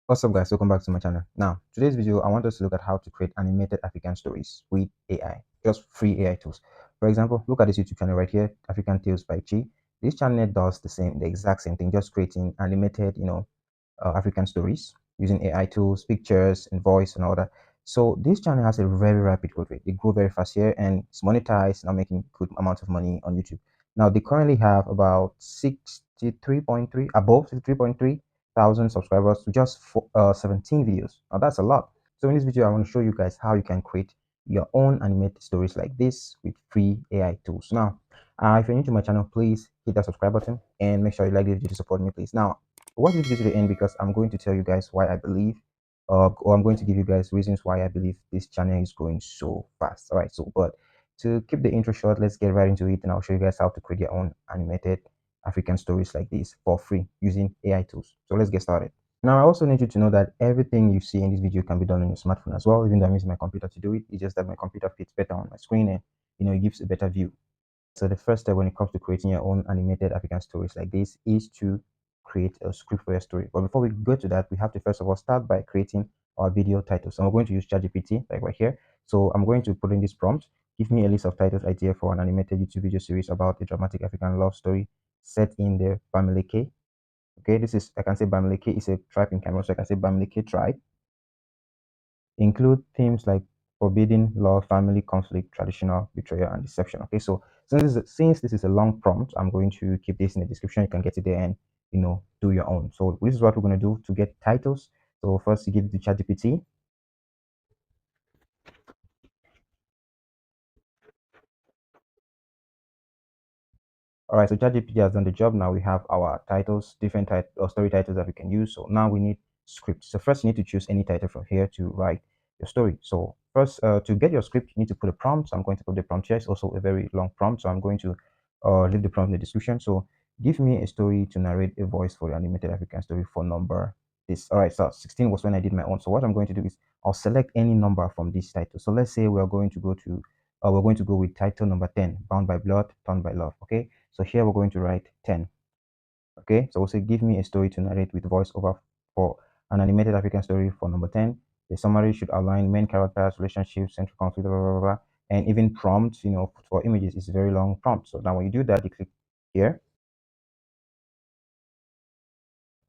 What's up guys, welcome back to my channel. Now, today's video, I want us to look at how to create animated African stories with AI, just free AI tools. For example, look at this YouTube channel right here, African Tales by Chi. This channel does the exact same thing, just creating animated, African stories using AI tools, pictures, and voice and all that. So this channel has a very rapid growth rate. They grow very fast here and it's monetized, now making good amount of money on YouTube. Now they currently have about 63.3, above 63.3 thousand subscribers to just 17 videos. Now that's a lot. So in this video, I want to show you guys how you can create your own animated stories like this with free AI tools. Now, if you're new to my channel, please hit that subscribe button and make sure you like this video to support me, please. Now, watch this video to the end because I'm going to tell you guys why I believe, or I'm going to give you guys reasons why I believe this channel is growing so fast. All right, so but to keep the intro short, let's get right into it, and I'll show you guys how to create your own animated African stories like this for free using AI tools. So let's get started. Now, I also need you to know that everything you see in this video can be done on your smartphone as well, even though I'm using my computer to do it. It's just that my computer fits better on my screen and it gives a better view. So the first step when it comes to creating your own animated African stories like this is to create a script for your story. But before we go to that, we have to first of all start by creating our video title. So I'm going to use ChatGPT like right here. So I'm going to put in this prompt. Give me a list of titles idea for an animated YouTube video series about a dramatic African love story set in the Bamileke. Okay, this is, I can say Bamileke is a tribe in Cameroon, so I can say Bamileke tribe. Include themes like forbidden law, family conflict, traditional betrayal, and deception. Okay, so since this is a long prompt, I'm going to keep this in the description. You can get it there and do your own. So this is what we're going to do to get titles. So first, you give it to ChatGPT. All right, so ChatGPT has done the job. Now we have our titles, different story titles that we can use. So now we need scripts. So first, you need to choose any title from here to write your story. So first, to get your script, you need to put a prompt. So I'm going to put the prompt here. It's also a very long prompt, so I'm going to leave the prompt in the description. So give me a story to narrate a voice for the animated African story for number this. All right, so 16 was when I did my own. So what I'm going to do is I'll select any number from this title. So let's say we are going to go to we're going to go with title number 10, Bound by Blood, Torn by Love. Okay, so here we're going to write 10. Okay, so we'll say give me a story to narrate with voiceover for an animated African story for number 10. The summary should outline main characters, relationships, central conflict, blah, blah, blah, blah. And even prompts, for images is a very long prompt. So now when you do that, you click here.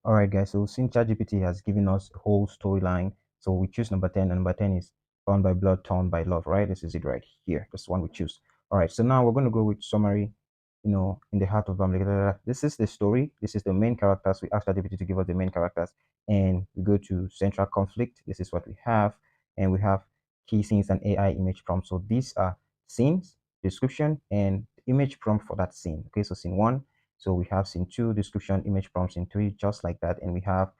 All right, guys, so since ChatGPT has given us a whole storyline, so we choose number 10, and number 10 is Bound by Blood, Torn by Love, right? This is it right here. This one we choose. All right, so now we're going to go with summary, in the heart of Bamileke. This is the story. This is the main characters. We ask ChatGPT to give us the main characters, and we go to central conflict. This is what we have, and we have key scenes and AI image prompts. So these are scenes, description, and image prompt for that scene. Okay, so scene 1. So we have scene 2, description, image prompts in 3, just like that. And we have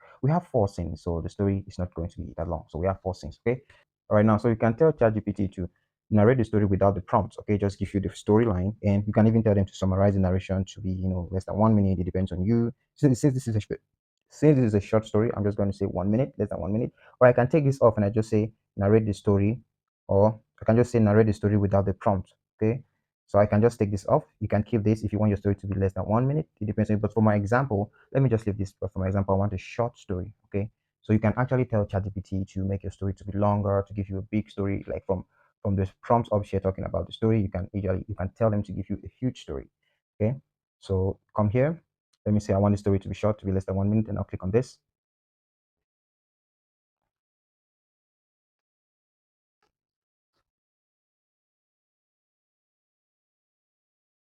4 scenes. So the story is not going to be that long. So we have 4 scenes. Okay. All right. Now, so you can tell ChatGPT to narrate the story without the prompts. Okay. Just give you the storyline, and you can even tell them to summarize the narration to be, less than 1 minute. It depends on you. So since this is a short story, I'm just going to say 1 minute, less than 1 minute. Or I can take this off and I just say narrate the story, or I can just say narrate the story without the prompt. Okay. So I can just take this off. You can keep this if you want your story to be less than 1 minute. It depends on you. But for my example, let me just leave this. But for my example, I want a short story. Okay. So you can actually tell ChatGPT to make your story to be longer, to give you a big story, like from the prompts up here talking about the story. You can tell them to give you a huge story. Okay. So come here. Let me say I want the story to be short, to be less than 1 minute, and I'll click on this.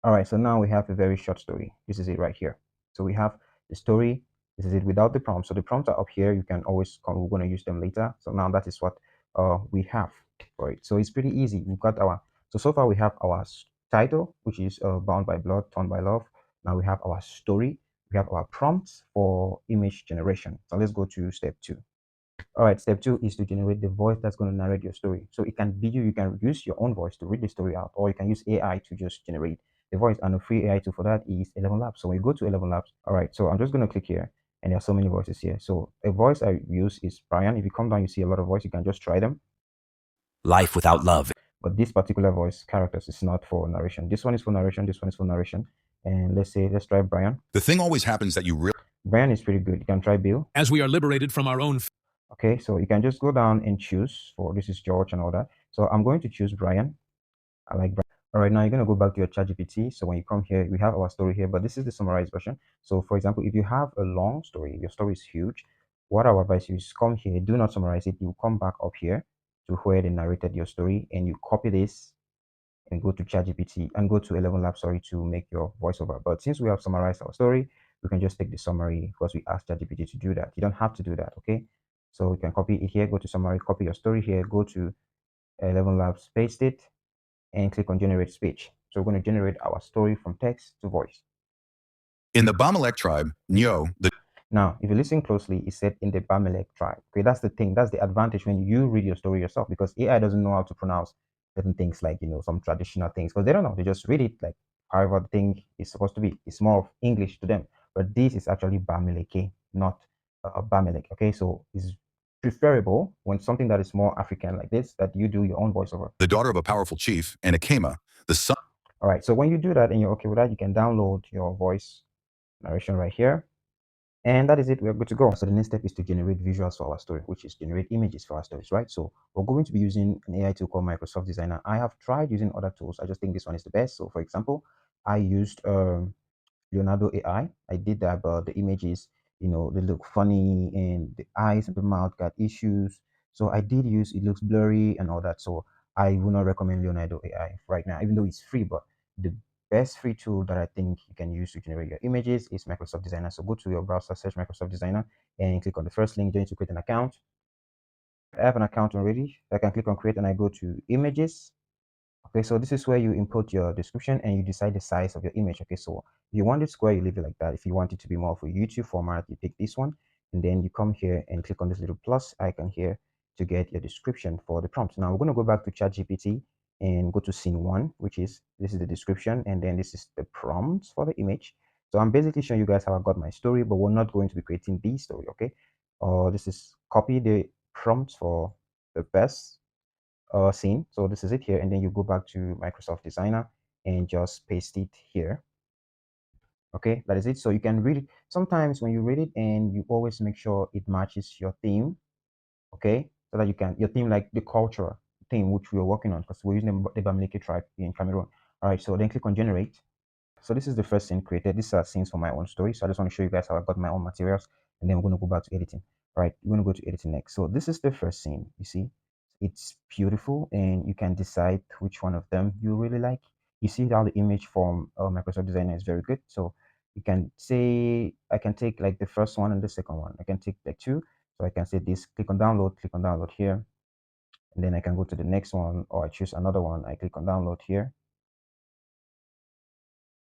All right, so now we have a very short story. This is it right here. So we have the story. This is it without the prompts. So the prompts are up here. You can always come. We're going to use them later. So now that is what we have for it. So it's pretty easy. We've got so far we have our title, which is Bound by Blood, Torn by Love. Now we have our story. We have our prompts for image generation. So let's go to step 2. All right, step 2 is to generate the voice that's going to narrate your story. So it can be you can use your own voice to read the story out, or you can use AI to just generate the voice. And a free AI tool for that is 11 Labs. So when you go to 11 Labs, all right, so I'm just going to click here, and there are so many voices here. So a voice I use is Brian. If you come down, you see a lot of voice. You can just try them. Life without love. But this particular voice characters is not for narration. This one is for narration. This one is for narration. And let's try Brian. The thing always happens that you really. Brian is pretty good. You can try Bill. As we are liberated from our own. Okay, so you can just go down and choose for this is George and all that. So I'm going to choose Brian. I like Brian. All right, now you're going to go back to your ChatGPT. So when you come here, we have our story here, but this is the summarized version. So for example, if you have a long story, your story is huge, what I would advise you is come here, do not summarize it. You come back up here to where they narrated your story and you copy this and go to ChatGPT and go to 11 Labs, sorry, to make your voiceover. But since we have summarized our story, we can just take the summary because we asked ChatGPT to do that. You don't have to do that, okay? So you can copy it here, go to summary, copy your story here, go to 11 Labs, paste it, and click on generate speech. So we're going to generate our story from text to voice. In the Bamalek tribe, Nyo, the Now, if you listen closely, it said in the Bamelek tribe. Okay, that's the thing. That's the advantage when you read your story yourself because AI doesn't know how to pronounce certain things like, some traditional things because they don't know. They just read it like however the thing is supposed to be. It's more of English to them. But this is actually Bameleke, not Bamelek. Okay, so it's preferable when something that is more African like this that you do your own voiceover. the daughter of a powerful chief, and Akema, the son. All right, so when you do that and you're okay with that, you can download your voice narration right here. And that is it. We're good to go. So the next step is to generate visuals for our story, which is generate images for our stories, right? So we're going to be using an AI tool called Microsoft Designer. I have tried using other tools. I just think this one is the best. So for example, I used Leonardo AI. I did that, but the images, they look funny and the eyes and the mouth got issues. So I did use it looks blurry and all that. So I would not recommend Leonardo AI right now, even though it's free. But the best free tool that I think you can use to generate your images is Microsoft Designer. So go to your browser, search Microsoft Designer, and click on the first link. You need to create an account. I have an account already. I can click on create, and I go to images. Okay, so this is where you input your description and you decide the size of your image. Okay, so if you want it square, you leave it like that. If you want it to be more of a YouTube format, you pick this one, and then you come here and click on this little plus icon here to get your description for the prompt. Now we're going to go back to ChatGPT and go to scene one, which is this is the description, and then this is the prompts for the image. So I'm basically showing you guys how I got my story, but we're not going to be creating the story. Okay, this is copy the prompts for the best scene. So this is it here, and then you go back to Microsoft Designer and just paste it here. Okay, that is it. So you can read it. Sometimes when you read it, and you always make sure it matches your theme. Okay, so that you can your theme like the culture theme which we are working on because we're using the Bamileke tribe in Cameroon. All right, so then click on generate. So this is the first scene created. These are scenes for my own story. So I just want to show you guys how I got my own materials. And then we're going to go back to editing. All right, we're going to go to editing next. So this is the first scene. You see, it's beautiful and you can decide which one of them you really like. You see how the image from Microsoft Designer is very good. So you can say, I can take like the first one and the second one. I can take like two. So I can say this, click on download here. And then I can go to the next one or I choose another one. I click on download here.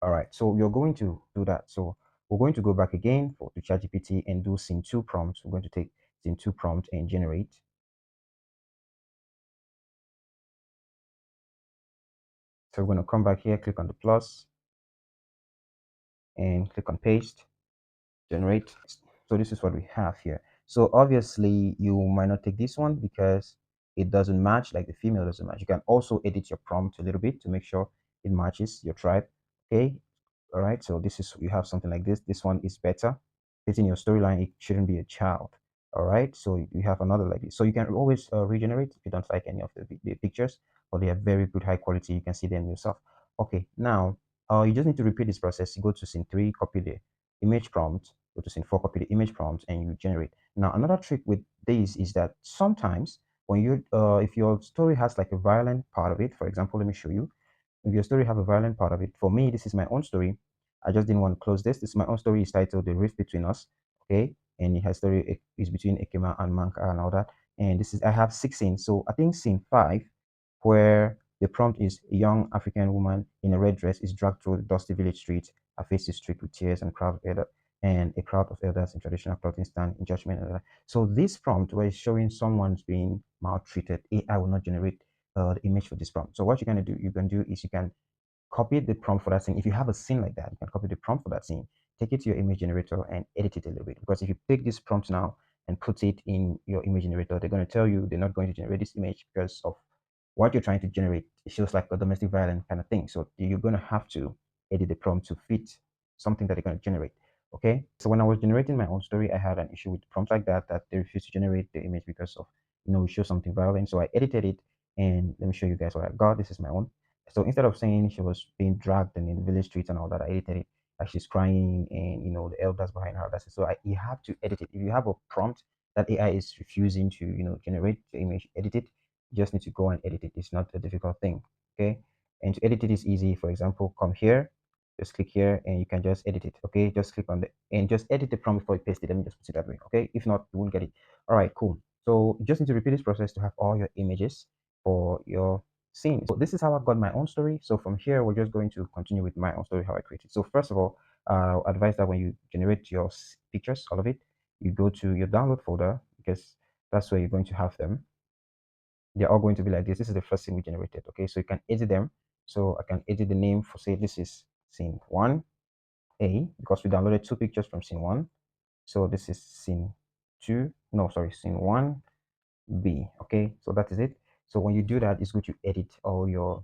All right, so you're going to do that. So we're going to go back again to ChatGPT and do scene two prompts. We're going to take scene two prompt and generate. So we're going to come back here, click on the plus and click on paste, generate. So this is what we have here. So obviously you might not take this one because it doesn't match, like the female doesn't match. You can also edit your prompt a little bit to make sure it matches your tribe. Okay, all right, so this is you have something like this one is better fitting your storyline. It shouldn't be a child. All right, so you have another like this, so you can always regenerate if you don't like any of the pictures, or they are very good high quality, you can see them yourself. Okay, now you just need to repeat this process. You go to scene 3, copy the image prompt, go to scene 4, copy the image prompt, and you generate. Now another trick with this is that sometimes when you if your story has like a violent part of it, for example, let me show you. If your story have a violent part of it, for me, this is my own story. I just didn't want to close this. This is my own story. It's titled "The Rift Between Us." Okay, and it has story is between Ekema and Manka and all that. And this is I have 6 scenes. So I think scene 5, where the prompt is a young African woman in a red dress is dragged through the dusty village streets. Her face is streaked with tears and a crowd of elders in traditional clothing stand in judgment. So this prompt where it's showing someone's being maltreated, AI will not generate the image for this prompt. So what you're going to do, is you can copy the prompt for that scene. If you have a scene like that, you can copy the prompt for that scene, take it to your image generator and edit it a little bit. Because if you take this prompt now and put it in your image generator, they're going to tell you they're not going to generate this image because of what you're trying to generate. It shows like a domestic violence kind of thing. So you're going to have to edit the prompt to fit something that they're going to generate. Okay, so when I was generating my own story, I had an issue with prompts like that they refused to generate the image because of, we show something violent. So I edited it, and let me show you guys what I got. This is my own. So instead of saying she was being dragged in the village streets and all that, I edited it like she's crying, and the elders behind her. That's it. So you have to edit it. If you have a prompt that AI is refusing to generate the image, edit it. You just need to go and edit it. It's not a difficult thing. Okay, and to edit it is easy. For example, come here, just click here, and you can just edit it. Okay, just click on the and just edit the prompt before you paste it. Let me just put it that way. Okay, if not, you won't get it. All right, cool. So you just need to repeat this process to have all your images for your scene. So this is how I got my own story. So from here, we're just going to continue with my own story, how I created. So first of all, I'll advise that when you generate your pictures, all of it, you go to your download folder, because that's where you're going to have them. They're all going to be like this. This is the first scene we generated. Okay, so you can edit them. So I can edit the name for, say, this is scene 1A, because we downloaded two pictures from scene 1. So this is scene 2. No, sorry, scene 1B. Okay, so that is it. So when you do that, it's going to edit all your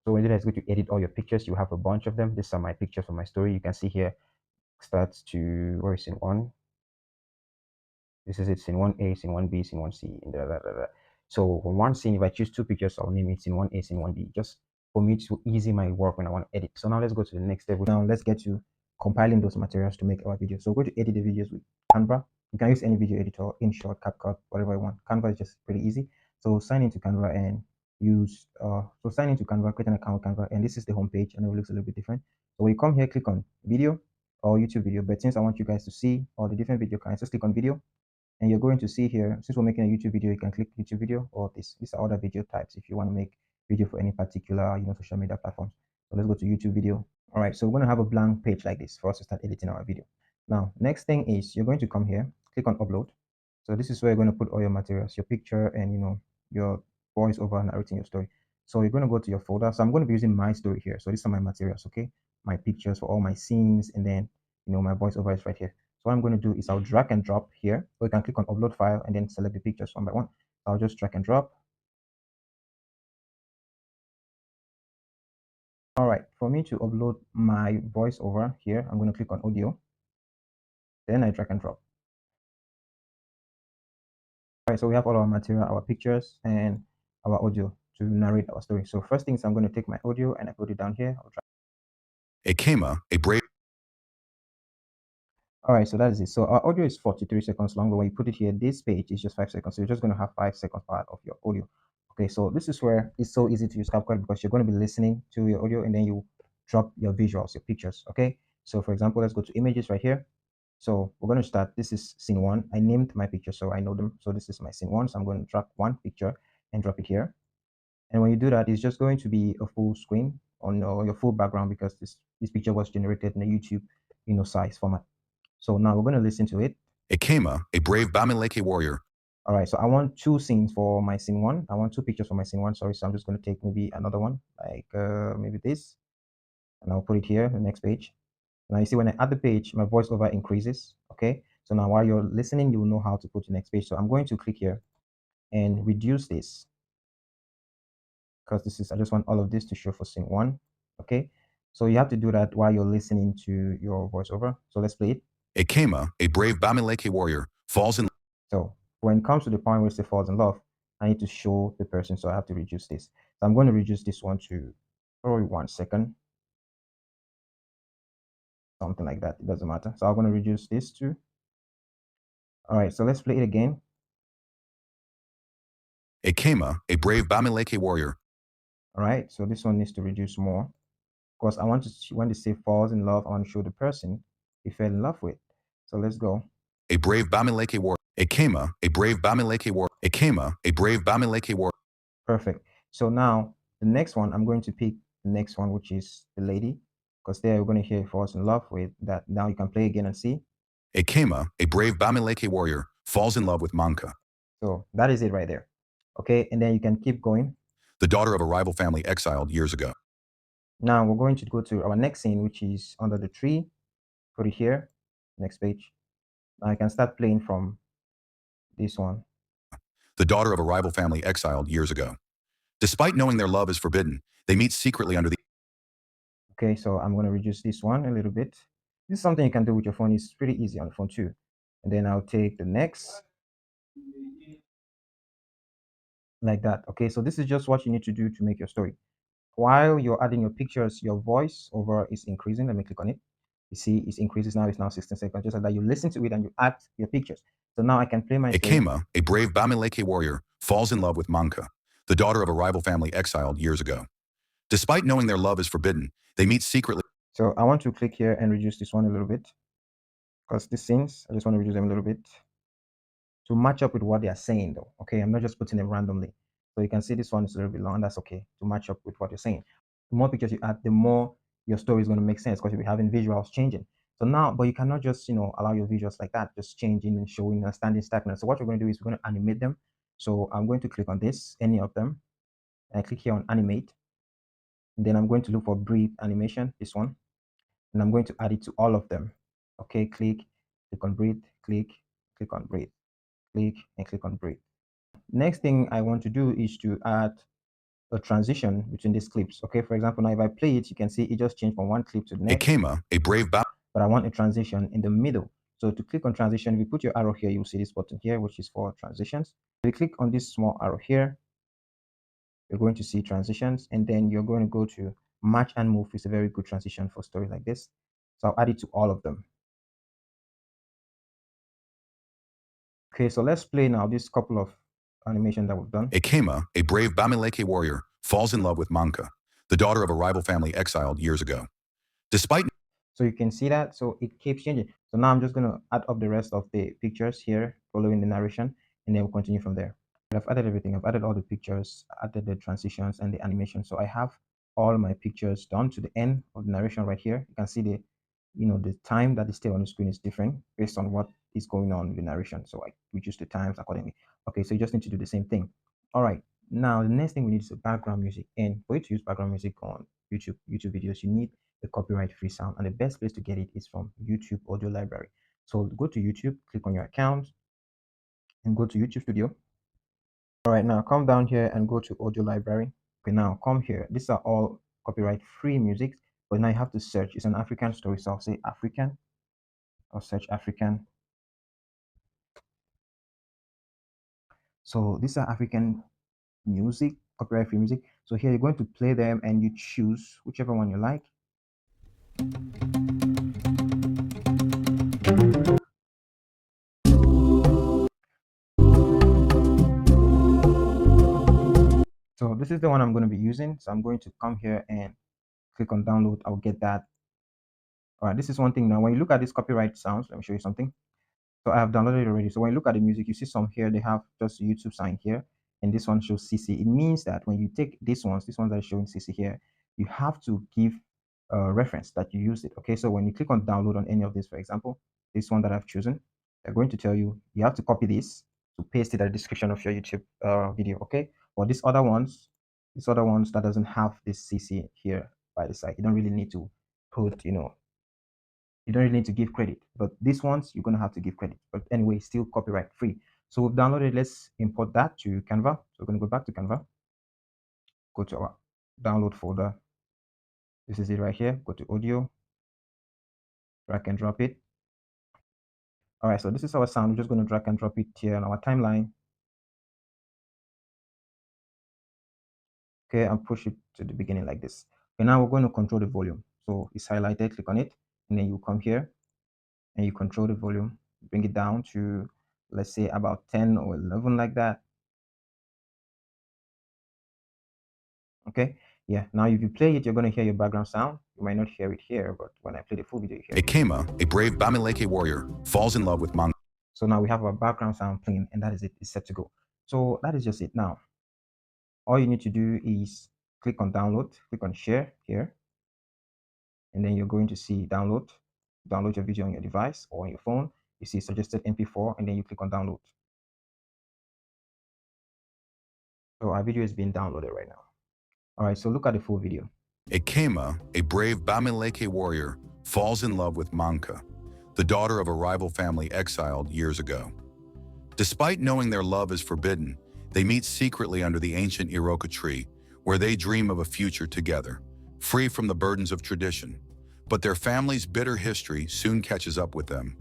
it's going to edit all your pictures. You have a bunch of them. These are my pictures from my story. You can see here, starts to, where is scene 1? This is it, scene 1A, scene 1B, scene 1C, and da, da, da, da. So for one scene, if I choose two pictures, I'll name it scene 1A, scene 1B, just for me to easy my work when I want to edit. So now let's go to the next step. Now let's get to compiling those materials to make our video. So go to edit the videos with Canva. You can use any video editor, InShot, CapCut, whatever you want. Canva is just pretty easy. So sign into Canva and sign into Canva, create an account with Canva, and this is the home page, and it looks a little bit different. So when you come here, click on video or YouTube video. But since I want you guys to see all the different video kinds, just click on video. And you're going to see here, since we're making a YouTube video, you can click YouTube video or this. These are other video types if you want to make video for any particular, social media platforms. So let's go to YouTube video. All right, so we're going to have a blank page like this for us to start editing our video. Now, next thing is you're going to come here, click on upload. So this is where you're going to put all your materials, your picture, and your voice over narrating your story. So you're going to go to your folder. So I'm going to be using my story here. So these are my materials, okay? My pictures for all my scenes, and then my voiceover is right here. So what I'm going to do is I'll drag and drop here, or you can click on upload file and then select the pictures one by one. I'll just drag and drop. All right, for me to upload my voiceover here, I'm going to click on audio. Then I drag and drop. All right, so we have all our material, our pictures, and our audio to narrate our story. So first thing is I'm going to take my audio and I put it down here. A Kema, a brave. All right, so that is it. So our audio is 43 seconds long, but when you put it here, this page is just 5 seconds. So you're just going to have 5 seconds part of your audio. Okay, so this is where it's so easy to use CapCut, because you're going to be listening to your audio and then you drop your visuals, your pictures. Okay, so for example, let's go to images right here. So we're going to start. This is scene 1. I named my picture, so I know them. So this is my scene 1. So I'm going to drag one picture and drop it here. And when you do that, it's just going to be a full screen on your full background, because this picture was generated in a YouTube size format. So now we're going to listen to it. A Kema, a brave Bamileke warrior. All right, so I want two scenes for my scene 1. I want two pictures for my scene 1. Sorry, so I'm just going to take maybe another one, like maybe this, and I'll put it here, the next page. Now you see when I add the page, my voiceover increases. Okay, so now while you're listening, you will know how to put the next page. So I'm going to click here and reduce this, because I just want all of this to show for scene 1. Okay, so you have to do that while you're listening to your voiceover. So let's play it. A Kema, a brave Bamileke warrior, falls in. So when it comes to the point where it falls in love, I need to show the person, so I have to reduce this. So I'm going to reduce this one to probably 1 second, something like that. It doesn't matter. So I'm going to reduce this to. All right, so let's play it again. A Kema, a brave Bamileke warrior. All right, so this one needs to reduce more, because I want to, when they say falls in love, I want to show the person he fell in love with. So let's go. A brave Bamileke warrior. A Kema, a brave Bamileke warrior. A Kema, a brave Bamileke warrior. Perfect. So now the next one, I'm going to pick the next one, which is the lady, because there we're going to hear falls in love with that. Now you can play again and see. A Kema, a brave Bamileke warrior, falls in love with Manka. So that is it right there. Okay, and then you can keep going. The daughter of a rival family exiled years ago. Now we're going to go to our next scene, which is under the tree. Put it here, next page. Now I can start playing from this one. The daughter of a rival family exiled years ago. Despite knowing their love is forbidden, they meet secretly under the. Okay, so I'm going to reduce this one a little bit. This is something you can do with your phone. It's pretty easy on the phone too. And then I'll take the next, like that. Okay, so this is just what you need to do to make your story. While you're adding your pictures, your voice over is increasing. Let me click on it. You see, it increases now. It's now 16 seconds. Just like that, you listen to it and you add your pictures. So now I can play my story. Ekema, a brave Bamileke warrior, falls in love with Manka, the daughter of a rival family exiled years ago. Despite knowing their love is forbidden, they meet secretly. So I want to click here and reduce this one a little bit, because these scenes, I just want to reduce them a little bit to match up with what they are saying though. Okay, I'm not just putting them randomly. So you can see this one is a little bit long. That's okay, to match up with what you're saying. The more pictures you add, the more your story is going to make sense, because you'll be having visuals changing. So now, but you cannot just, allow your visuals like that, just changing and showing and standing stagnant. So what we're going to do is we're going to animate them. So I'm going to click on this, any of them, and I click here on animate. And then I'm going to look for brief animation, this one, and I'm going to add it to all of them. Okay, click on breathe, click on breathe, click and click on breathe. Next thing I want to do is to add a transition between these clips. Okay, for example, now if I play it, you can see it just changed from one clip to the next. Ekema, a brave but I want a transition in the middle. So to click on transition, if you put your arrow here, you'll see this button here, which is for transitions. If you click on this small arrow here, you're going to see transitions, and then you're going to go to match and move. It's a very good transition for stories like this. So I'll add it to all of them. Okay, so let's play now this couple of animation that we've done. Ekema, a brave Bamileke warrior, falls in love with Manka, the daughter of a rival family exiled years ago. Despite So you can see that. So it keeps changing. So now I'm just going to add up the rest of the pictures here following the narration, and then we'll continue from there. I've added everything. I've added all the pictures, added the transitions and the animation. So I have all my pictures done to the end of the narration right here. You can see the time that is still on the screen is different based on what is going on in the narration. So I reduce the times accordingly. Okay, so you just need to do the same thing. All right. Now the next thing we need is a background music. And for you to use background music on YouTube videos, you need a copyright-free sound. And the best place to get it is from YouTube Audio Library. So go to YouTube, click on your account, and go to YouTube Studio. All right, now come down here and go to Audio Library. Okay, now come here. These are all copyright-free music, but now you have to search. It's an African story, so I'll say African. I'll search African. So these are African music, copyright-free music. So here you're going to play them, and you choose whichever one you like. So this is the one I'm going to be using. So I'm going to come here and click on download. I'll get that. All right, this is one thing. Now, when you look at this copyright sounds, let me show you something. So I have downloaded it already. So when you look at the music, you see some here, they have just YouTube sign here, and this one shows CC. It means that when you take these ones that are showing CC here, you have to give a reference that you used it. Okay, so when you click on download on any of this, for example, this one that I've chosen, they're going to tell you you have to copy this to paste it at the description of your YouTube video. Okay, but these other ones that doesn't have this CC here by the side, you don't really need to put, you don't really need to give credit, but these ones you're going to have to give credit. But anyway, still copyright free. So we've downloaded. Let's import that to Canva. So we're going to go back to Canva, go to our download folder. This is it right here. Go to audio, drag and drop it. All right, so this is our sound. We're just going to drag and drop it here on our timeline. Okay, and push it to the beginning like this. Okay, now we're going to control the volume. So it's highlighted, click on it, and then you come here and you control the volume, bring it down to, let's say, about 10 or 11 like that. Okay, yeah, now if you play it, you're going to hear your background sound. You might not hear it here, but when I play the full video, you hear it. Ekema, a brave Bamileke warrior, falls in love with Manka. So now we have our background sound playing, and that is it. It's set to go. So that is just it. Now all you need to do is click on download, click on share here, and then you're going to see download your video on your device or on your phone. You see suggested MP4, and then you click on download. So our video is being downloaded right now. All right, so look at the full video. Ekema, a brave Bamileke warrior, falls in love with Manka, the daughter of a rival family exiled years ago. Despite knowing their love is forbidden, they meet secretly under the ancient Iroka tree, where they dream of a future together, free from the burdens of tradition. But their family's bitter history soon catches up with them.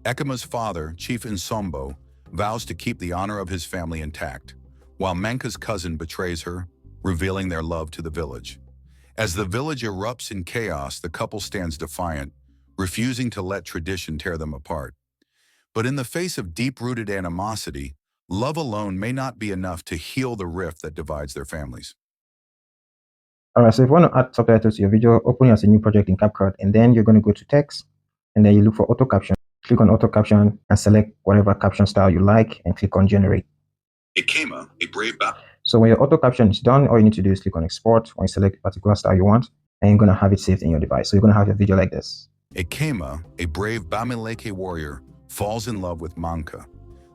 Ekama's father, Chief Nsombo, vows to keep the honor of his family intact, while Menka's cousin betrays her, revealing their love to the village. As the village erupts in chaos, the couple stands defiant, refusing to let tradition tear them apart. But in the face of deep-rooted animosity, love alone may not be enough to heal the rift that divides their families. All right, so if you want to add subtitles to your video, open it as a new project in CapCut, and then you're going to go to text, and then you look for auto caption. Click on auto caption and select whatever caption style you like, and click on generate. So when your auto caption is done, all you need to do is click on export, or you select a particular style you want, and you're going to have it saved in your device. So you're going to have your video like this. Ekama, a brave Bamileke warrior, falls in love with Manka,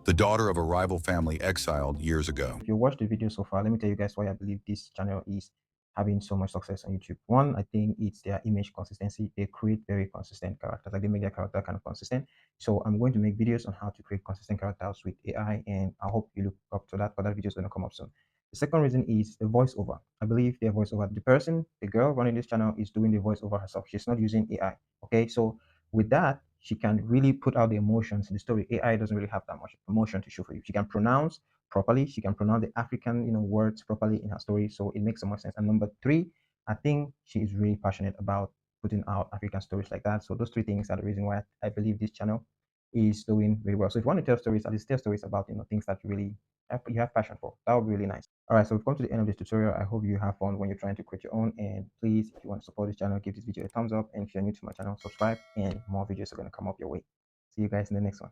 the daughter of a rival family exiled years ago. If you watched the video so far, let me tell you guys why I believe this channel is having so much success on YouTube. One, I think it's their image consistency. They create very consistent characters. Like, they make their character kind of consistent. So I'm going to make videos on how to create consistent characters with AI, and I hope you look up to that, but that video is going to come up soon. The second reason is the voiceover. I believe their voiceover, the girl running this channel, is doing the voiceover herself. She's not using AI. Okay, so with that, she can really put out the emotions in the story. AI doesn't really have that much emotion to show for you. She can pronounce properly. She can pronounce the African, words properly in her story. So it makes so much sense. And number three, I think she is really passionate about putting out African stories like that. So those three things are the reason why I believe this channel is doing very well. So if you want to tell stories, at least tell stories about things that you have passion for. That would be really nice. All right, so we've come to the end of this tutorial. I hope you have fun when you're trying to create your own. And please, if you want to support this channel, give this video a thumbs up. And if you're new to my channel, subscribe, and more videos are going to come up your way. See you guys in the next one.